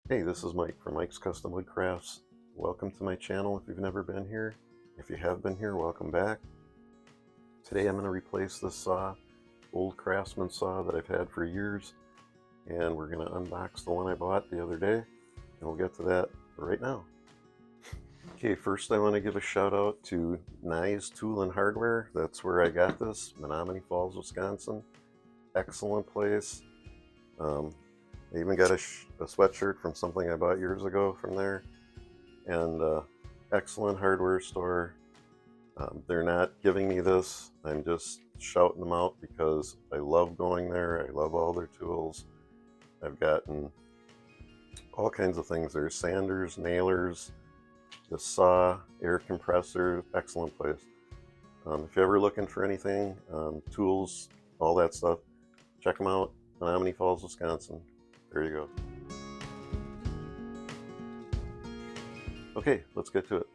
Hey, this is Mike from Mike's Custom Wood Crafts. Welcome to my channel if you've never been here. If you have been here, welcome back. Today I'm going to replace this saw, old Craftsman saw that I've had for years, and we're going to unbox the one I bought the other day, and we'll get to that right now. Okay, first I want to give a shout out to Nye's Tool and Hardware. That's where I got this, Menomonee Falls, Wisconsin. Excellent place. I even got a sweatshirt from something I bought years ago from there. And excellent hardware store. They're not giving me this. I'm just shouting them out because I love going there. I love all their tools. I've gotten all kinds of things. There's sanders, nailers, the saw, air compressor. Excellent place. If you're ever looking for anything, tools, all that stuff, check them out. Menomonee Falls, Wisconsin. There you go. Okay, let's get to it.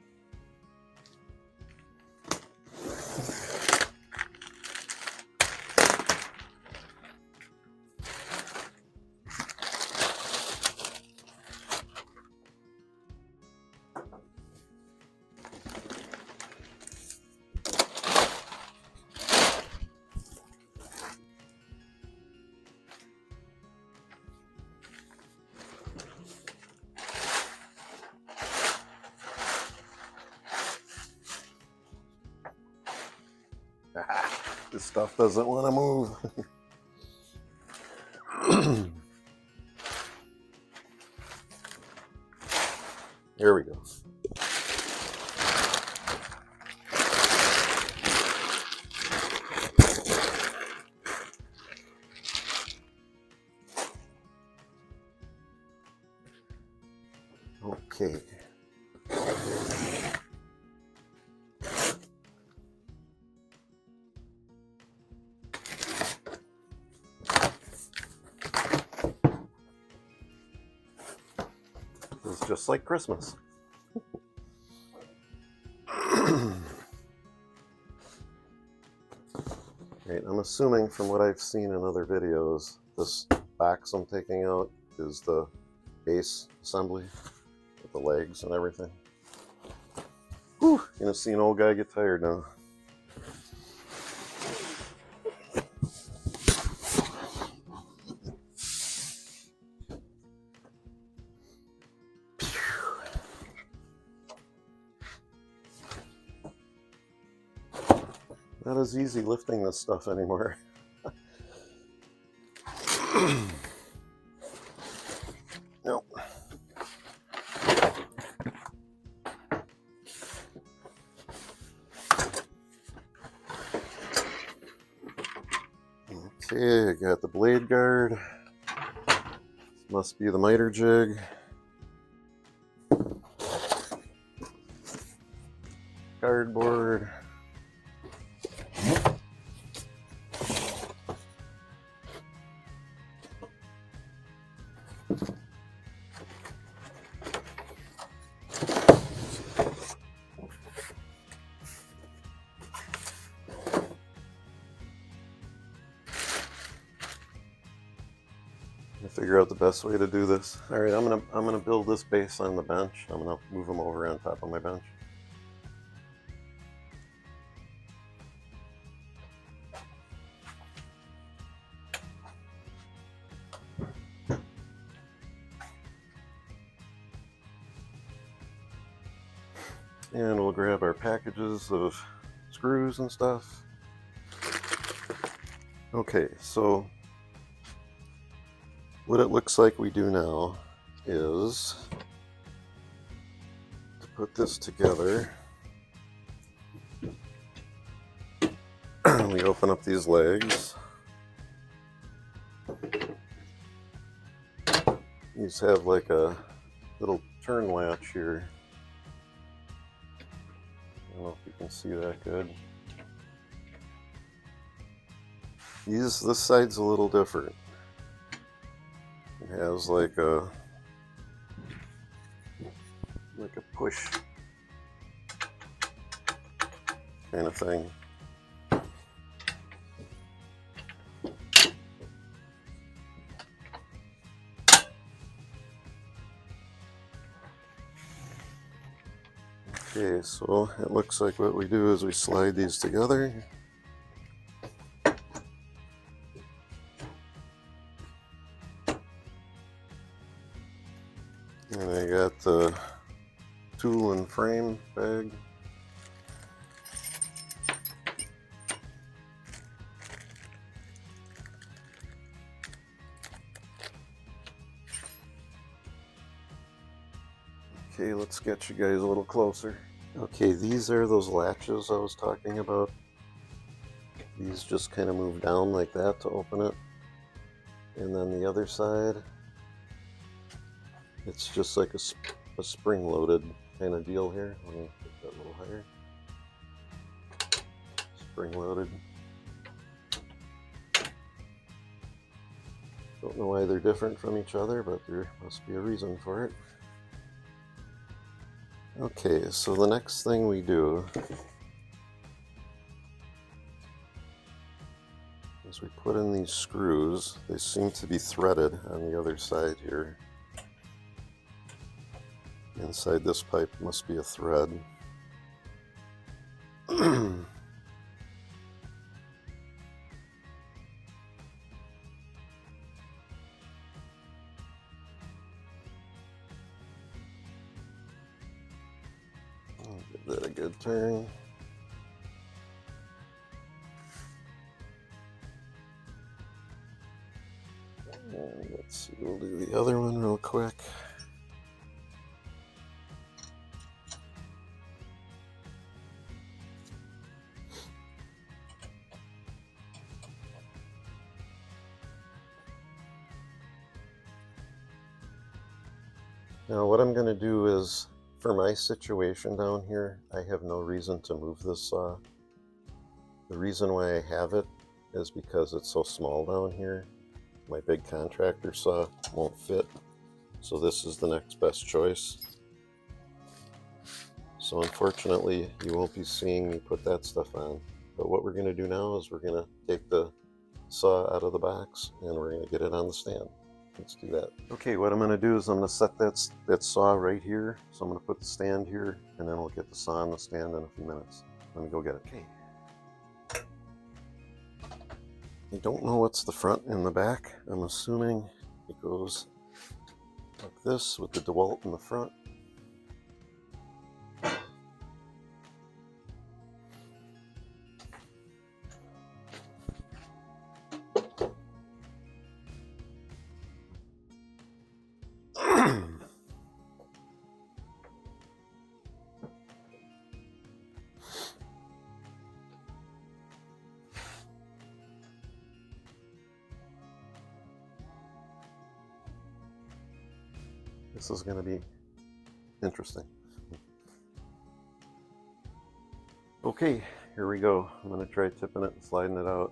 This stuff doesn't want to move. Here we go. Okay. It's just like Christmas. Right, I'm assuming from what I've seen in other videos, this box I'm taking out is the base assembly with the legs and everything. Whew, gonna see an old guy get tired now. Not as easy lifting this stuff anymore. Nope. Okay, I got the blade guard. This must be the miter jig. Cardboard. Figure out the best way to do this. All right, I'm gonna build this base on the bench. I'm gonna move them over on top of my bench. And we'll grab our packages of screws and stuff. Okay, so what it looks like we do now is to put this together. We open up these legs. These have like a little turn latch here. I don't know if you can see that good. This side's a little different. It has like a push kind of thing. Okay, so it looks like what we do is we slide these together. And I got the tool and frame bag. Okay, let's get you guys a little closer. Okay, these are those latches I was talking about. These just kind of move down like that to open it. And then the other side, it's just like a spring-loaded kind of deal here. Let me get that a little higher. Spring-loaded. Don't know why they're different from each other, but there must be a reason for it. Okay, so the next thing we do is we put in these screws. They seem to be threaded on the other side here. Inside this pipe must be a thread. Give that a good turn. And let's see, we'll do the other one real quick. Now what I'm going to do is, for my situation down here, I have no reason to move this saw. The reason why I have it is because it's so small down here. My big contractor saw won't fit, so this is the next best choice. So unfortunately, you won't be seeing me put that stuff on. But what we're going to do now is we're going to take the saw out of the box and we're going to get it on the stand. Let's do that. Okay, what I'm going to do is I'm going to set that saw right here. So I'm going to put the stand here, and then we'll get the saw on the stand in a few minutes. Let me go get it. Okay. I don't know what's the front and the back. I'm assuming it goes like this with the DeWalt in the front. This is going to be interesting. Okay, here we go. I'm going to try tipping it and sliding it out.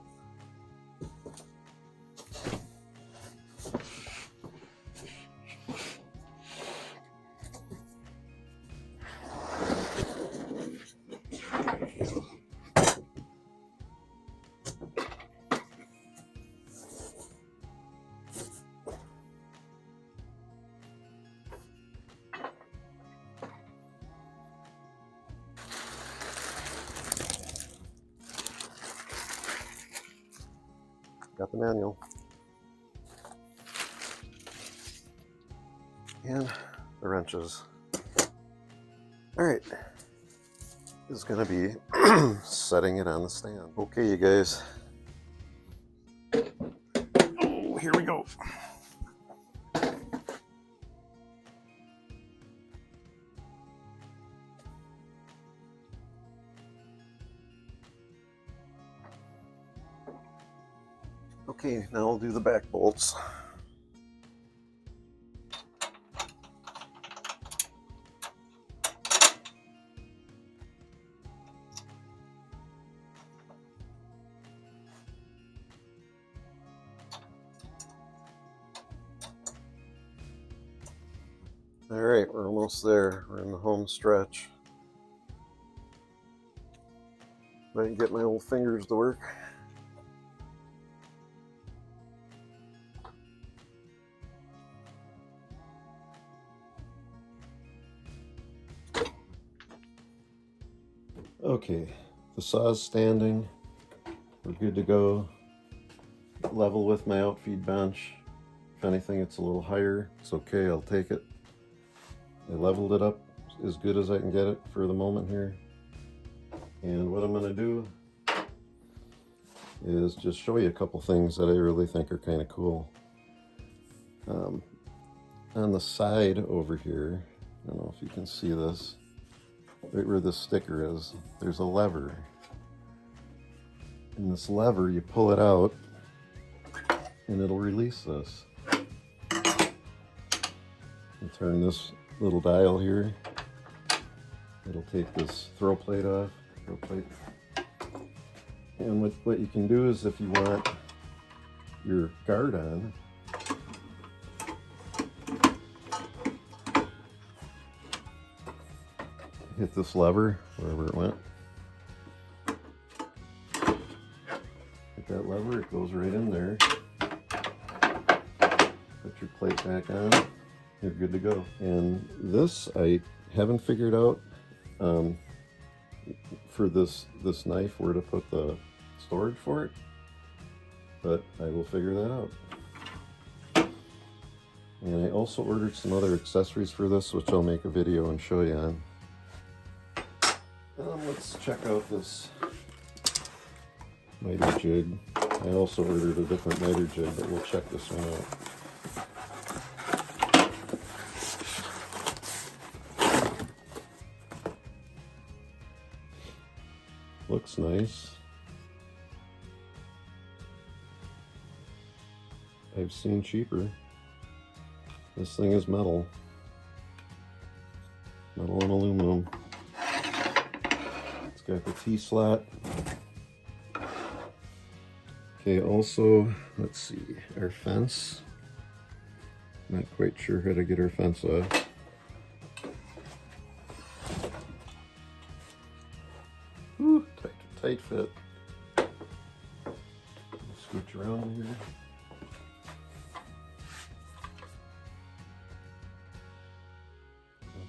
Got the manual. And the wrenches. Alright. This is going to be setting it on the stand. Okay, you guys. Oh, here we go. Okay, now I'll do the back bolts. All right, we're almost there. We're in the home stretch. If I can get my old fingers to work. Okay, the saw's standing. We're good to go. Level with my outfeed bench. If anything, it's a little higher. It's okay, I'll take it. I leveled it up as good as I can get it for the moment here. And what I'm going to do is just show you a couple things that I really think are kind of cool. On the side over here, I don't know if you can see this, right where the sticker is, there's a lever. And this lever, you pull it out and it'll release this. You turn this little dial here, it'll take this throw plate off. And what you can do is, if you want your guard on, hit this lever wherever it went. Hit that lever, it goes right in there. Put your plate back on, you're good to go. And this I haven't figured out for this knife where to put the storage for it, but I will figure that out. And I also ordered some other accessories for this, which I'll make a video and show you on. Let's check out this miter jig. I also ordered a different miter jig, but we'll check this one out. Looks nice. I've seen cheaper. This thing is metal. Metal and aluminum. It's got the T-slot. Okay, also, let's see, our fence. Not quite sure how to get our fence off. Whew, tight fit. Scooch around here.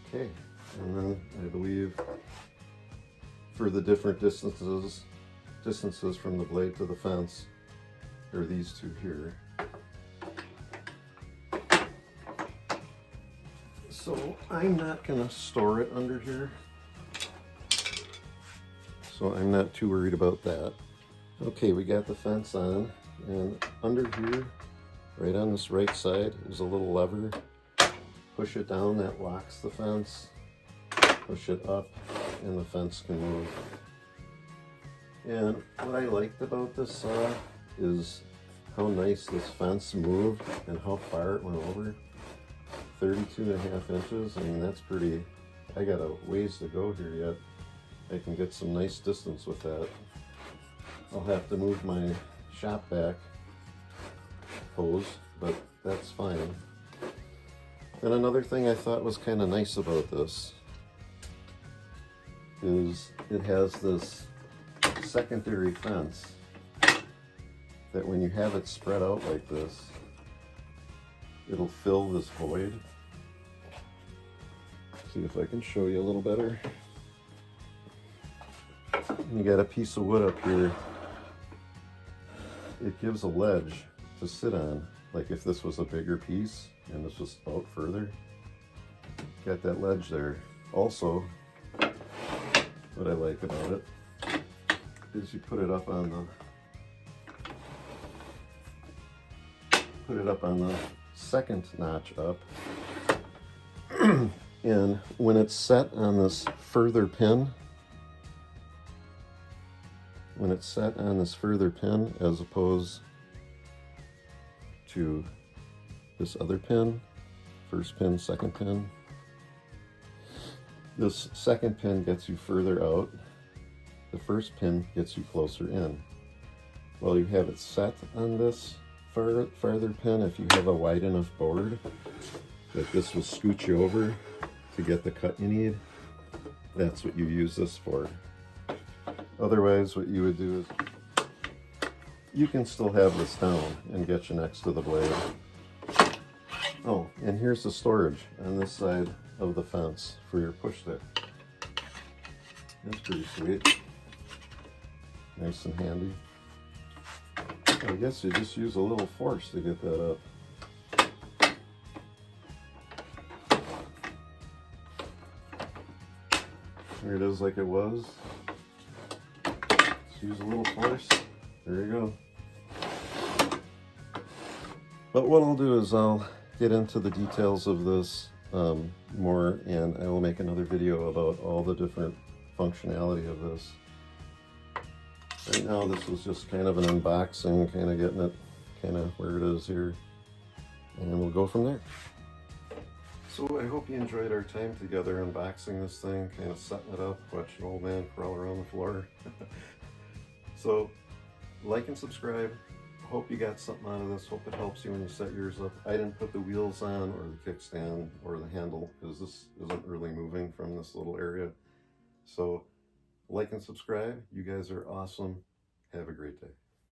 Okay, and then I believe for the different distances from the blade to the fence, are these two here. So I'm not going to store it under here, so I'm not too worried about that. Okay, we got the fence on, and under here, right on this right side, is a little lever. Push it down, that locks the fence. Push it up, and the fence can move. And what I liked about this saw is how nice this fence moved and how far it went over. 32.5 inches. I mean, that's pretty. I got a ways to go here yet. I can get some nice distance with that. I'll have to move my shop vac hose, but that's fine. And another thing I thought was kind of nice about this is it has this secondary fence that when you have it spread out like this, it'll fill this void. See if I can show you a little better. And you got a piece of wood up here. It gives a ledge to sit on. Like if this was a bigger piece and this was out further, got that ledge there. Also, what I like about it is you put it up on the second notch up, and when it's set on this further pin, as opposed to this other pin, first pin, second pin, this second pin gets you further out, the first pin gets you closer in. Well, you have it set on this farther pin. If you have a wide enough board that this will scooch you over to get the cut you need, that's what you use this for. Otherwise, what you would do is you can still have this down and get you next to the blade. Oh, and here's the storage on this side of the fence for your push stick. That's pretty sweet. Nice and handy. I guess you just use a little force to get that up. There it is like it was. Just use a little force. There you go. But what I'll do is I'll get into the details of this more, and I will make another video about all the different functionality of this. Right now this was just kind of an unboxing, kind of getting it kind of where it is here, and we'll go from there. So I hope you enjoyed our time together unboxing this thing, kind of setting it up, watching old man crawl around the floor. So like and subscribe. Hope you got something out of this. Hope it helps you when you set yours up. I didn't put the wheels on or the kickstand or the handle because this isn't really moving from this little area. So like and subscribe. You guys are awesome. Have a great day.